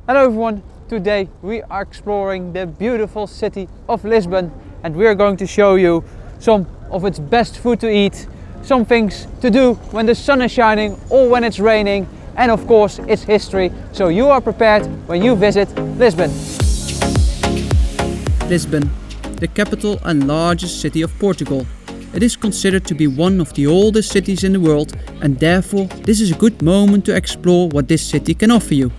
Hello everyone, today we are exploring the beautiful city of Lisbon and we are going to show you some of its best food to eat, some things to do when the sun is shining or when it's raining, and of course its history, so you are prepared when you visit Lisbon. Lisbon, the capital and largest city of Portugal. It is considered to be one of the oldest cities in the world, and therefore this is a good moment to explore what this city can offer you.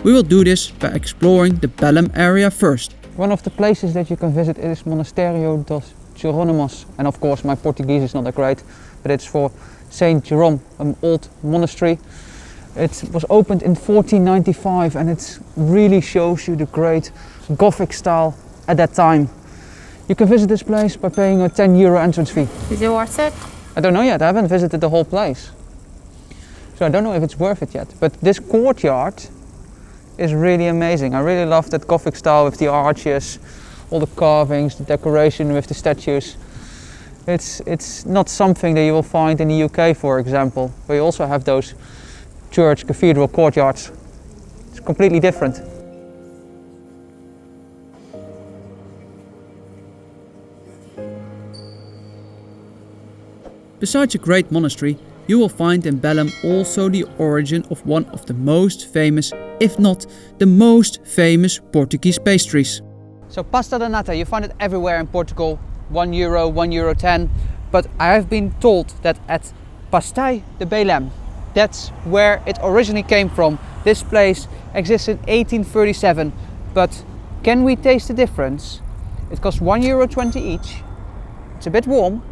We will do this by exploring the Belem area first. One of the places that you can visit is Monasterio dos Jeronimos, and of course my Portuguese is not that great, but it's for Saint Jerome, an old monastery. It was opened in 1495 and it really shows you the great Gothic style at that time. You can visit this place by paying a €10 entrance fee. Is it worth it? I don't know yet, I haven't visited the whole place. So I don't know if it's worth it yet, but this courtyard is really amazing. I really love that Gothic style with the arches, all the carvings, the decoration with the statues. It's not something that you will find in the UK, for example, where you also have those church, cathedral courtyards. It's completely different. Besides a great monastery, you will find in Belem also the origin of one of the most famous, if not the most famous Portuguese pastries. So Pastel de Nata, you find it everywhere in Portugal, €1, €1.10, but I have been told that at Pastel de Belem, that's where it originally came from. This place existed in 1837, but can we taste the difference? It costs €1.20 each. It's a bit warm.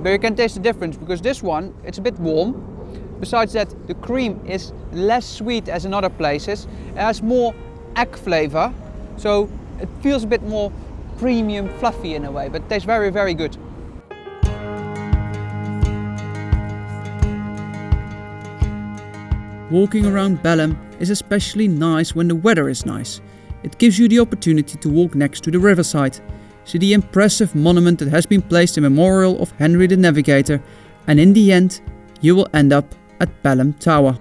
But you can taste the difference because this one, it's a bit warm. Besides that, the cream is less sweet as in other places. It has more egg flavor, so it feels a bit more premium, fluffy in a way, but it tastes very, very good. Walking around Belem is especially nice when the weather is nice. It gives you the opportunity to walk next to the riverside, see the impressive monument that has been placed in memorial of Henry the Navigator, and in the end you will end up at Belem Tower.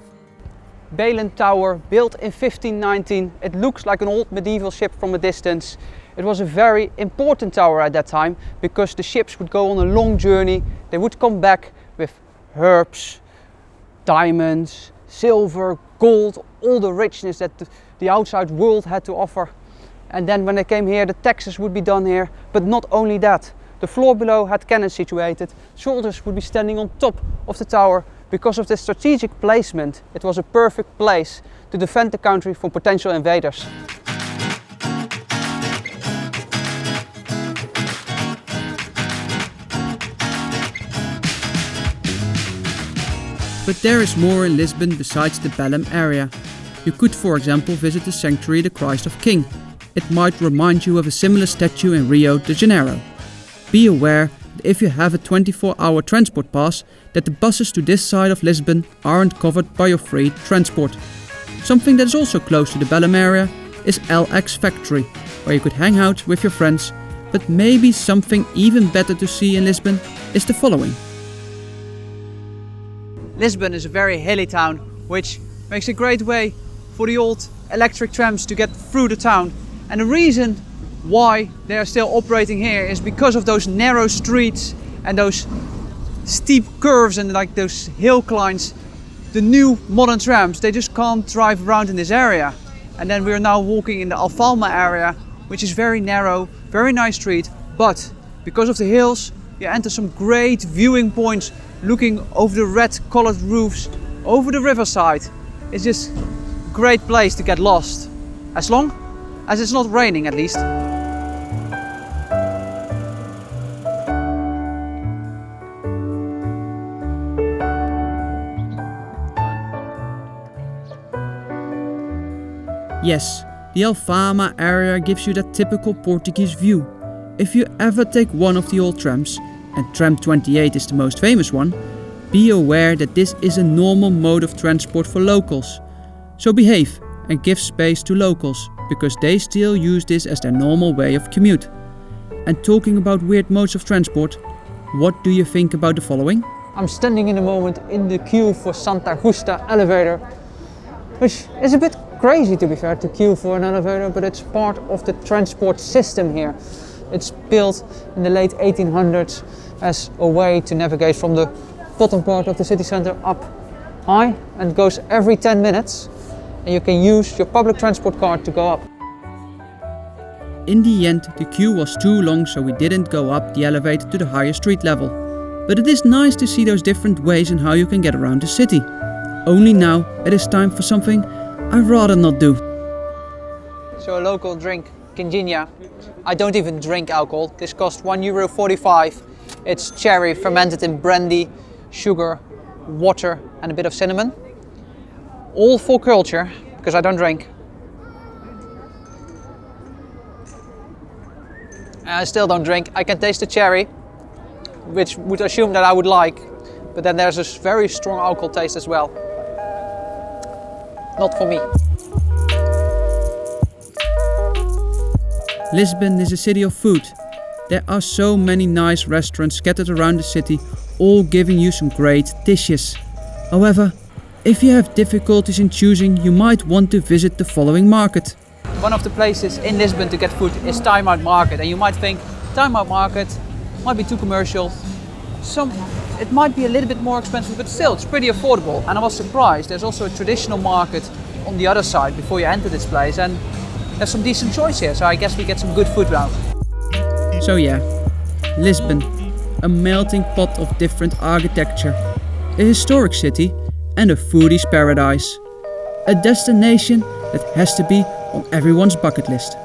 Belem Tower, built in 1519, it looks like an old medieval ship from a distance. It was a very important tower at that time because the ships would go on a long journey, they would come back with herbs, diamonds, silver, gold, all the richness that the outside world had to offer. And then when they came here, the taxes would be done here, but not only that. The floor below had cannons situated, soldiers would be standing on top of the tower. Because of the strategic placement, it was a perfect place to defend the country from potential invaders. But there is more in Lisbon besides the Belem area. You could, for example, visit the sanctuary The Christ of King. It might remind you of a similar statue in Rio de Janeiro. Be aware that if you have a 24-hour transport pass, that the buses to this side of Lisbon aren't covered by your free transport. Something that is also close to the Belem area is LX Factory, where you could hang out with your friends, but maybe something even better to see in Lisbon is the following. Lisbon is a very hilly town, which makes a great way for the old electric trams to get through the town. And the reason why they are still operating here is because of those narrow streets and those steep curves and like those hill climbs. The new modern trams, they just can't drive around in this area. And then we are now walking in the Alfama area, which is very narrow, very nice street, but because of the hills you enter some great viewing points looking over the red colored roofs over the riverside. It's just a great place to get lost, as long as it's not raining at least. Yes, the Alfama area gives you that typical Portuguese view. If you ever take one of the old trams, and tram 28 is the most famous one, be aware that this is a normal mode of transport for locals. So behave and give space to locals, because they still use this as their normal way of commute. And talking about weird modes of transport, what do you think about the following? I'm standing in the moment in the queue for Santa Justa elevator, which is a bit crazy to be fair, to queue for an elevator, but it's part of the transport system here. It's built in the late 1800s as a way to navigate from the bottom part of the city center up high, and goes every 10 minutes, and you can use your public transport card to go up. In the end, the queue was too long, so we didn't go up the elevator to the higher street level. But it is nice to see those different ways in how you can get around the city. Only now it is time for something I'd rather not do. So a local drink, Quindinia. I don't even drink alcohol. This costs €1.45. It's cherry fermented in brandy, sugar, water and a bit of cinnamon. All for culture, because I don't drink. I still don't drink. I can taste the cherry, which would assume that I would like, but then there's a very strong alcohol taste as well. Not for me. Lisbon is a city of food. There are so many nice restaurants scattered around the city, all giving you some great dishes. However, if you have difficulties in choosing, you might want to visit the following market. One of the places in Lisbon to get food is TimeOut Market, and you might think TimeOut Market might be too commercial. It might be a little bit more expensive, but still it's pretty affordable. And I was surprised, there's also a traditional market on the other side before you enter this place, and there's some decent choice here, so I guess we get some good food round. So yeah, Lisbon, a melting pot of different architecture, a historic city and a foodie's paradise. A destination that has to be on everyone's bucket list.